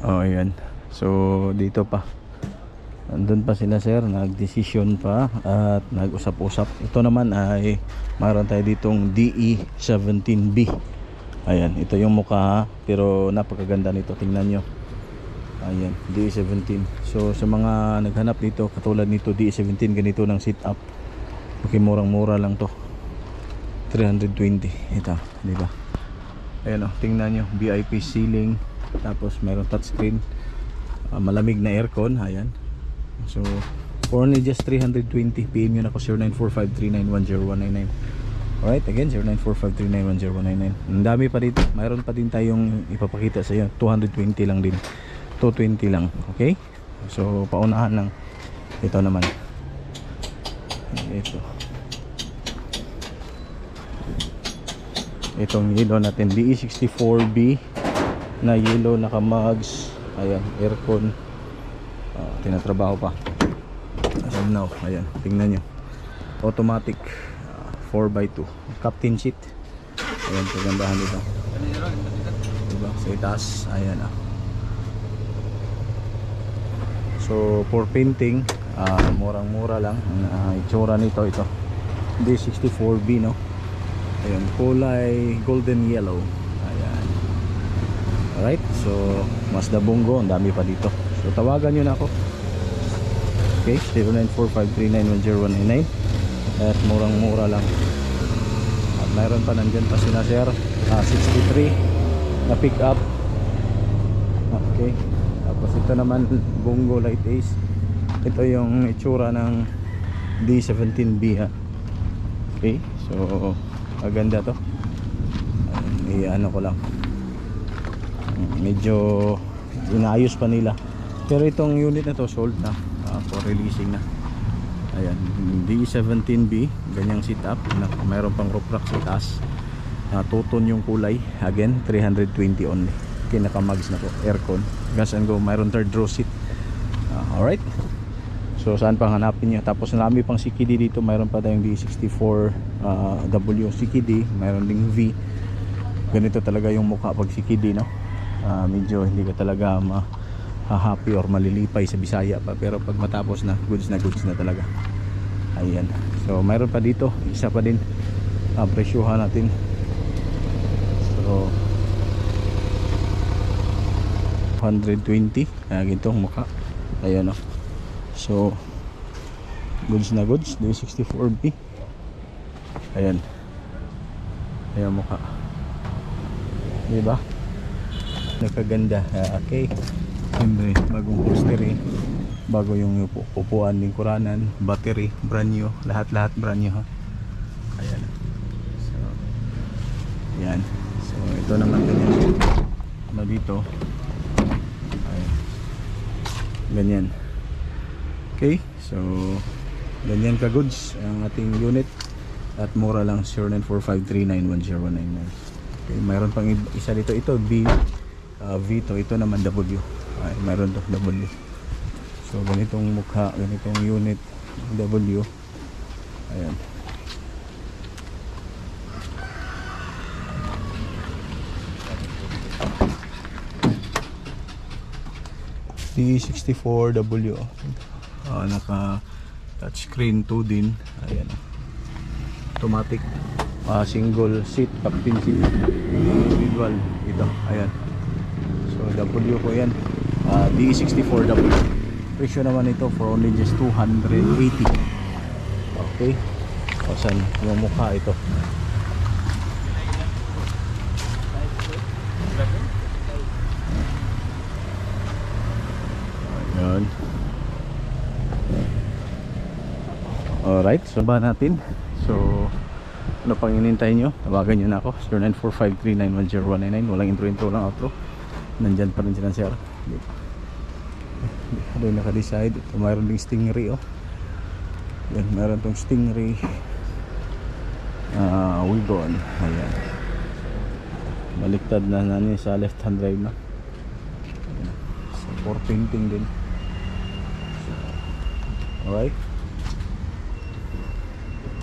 Oh, ayan. So dito pa, andun pa sila sir, nag-decision pa at nag-usap-usap. Ito naman ay mayroon tayo ditong DE17B. Ayan, ito yung mukha, pero napakaganda nito, tingnan nyo. Ayan, DE17. So sa mga naghanap dito, katulad nito DE17, ganito ng sit up. Okay, murang-mura lang to, 320. Ito, di ba? Ayan, oh, tingnan nyo, VIP ceiling, tapos mayroon touchscreen, malamig na aircon. Ayan. So for only just 320, PM yun ako, 0945391099. Alright, again 0945391099. Ang dami pa dito, mayroon pa din tayong ipapakita sa iyo. 220 lang din, 220 lang. Okay, so paunahan lang. Ito naman, itong yellow natin, DE64B na yellow, naka mugs. Ayan, aircon, tinatrabaho pa. Ayan, now, ayan, tingnan nyo, automatic, 4x2 captain seat. Ayan, kagandahan dito, diba? Sa itaas, ayan, so for painting, murang mura lang ang itsura nito. Ito D64B, no? Ayan, kulay golden yellow. Ayan, alright. So Mazda Bongo, ang dami pa dito. So tawagan nyo na ako. Okay, 0945391099. At murang mura lang. At mayroon pa, nandyan pa sila sir, 63 na pick up. Okay, tapos ito naman Bongo Light Ace. Ito yung itsura ng D17B, ha. Okay, so maganda to. Ano ko lang, medyo inaayos pa nila, pero itong unit na to sold na, for releasing na. Ayan, D17B, ganyang setup, mayroon pang roof rack sa taas, two-tone yung kulay. Again, 320 only. Kinaka mags na to, aircon, gas and go, mayroon third row seat. Alright, so saan pang hanapin nyo? Tapos marami pang CKD dito, mayroon pa tayong D64W CKD, mayroon ding V. Ganito talaga yung mukha pag CKD, no? Medyo hindi ka talaga happy or malilipay sa Bisaya pa, pero pag matapos na, goods na talaga. Ayan, so mayroon pa dito, isa pa din, presyuhan natin. So 120, gintong mukha. Ayan, no? So goods na goods, D64B. Ayan, ayan mukha, diba? Nakaganda. Okay, siyempre bagong upholstery, bago yung upuan, lingkuranan, battery brand new, lahat brand new, ha. Ayan, so ayan. So ito naman ganyan na dito. Ayan, ganyan. Okay, so ganyan ka goods ang ating unit at mura lang, 0945391099. Okay, mayroon pang isa dito, ito V, ito naman W. Ay, mayroon to W. So ganitong mukha, ganitong unit W. Ayan, D64W, naka touchscreen 2 din. Ayan, automatic, single seat, captain seat, individual ito. Ayan, so W ko yan, D64W. Presyo naman ito for only just 280. Okay, o saan yung mukha ito? Ayan. Alright, so ba natin. So ano pang inintay nyo? Tawagan nyo na ako, 0945391099. Walang intro lang, outro. Nandyan pa rin sila sir. Doon naka-decide. Ito mayroon ding Stingray, oh. Yan, mayroon tong Stingray Wigon. Ayan, baliktad na nanin sa left hand drive na. Ayan. So for painting din. So, alright.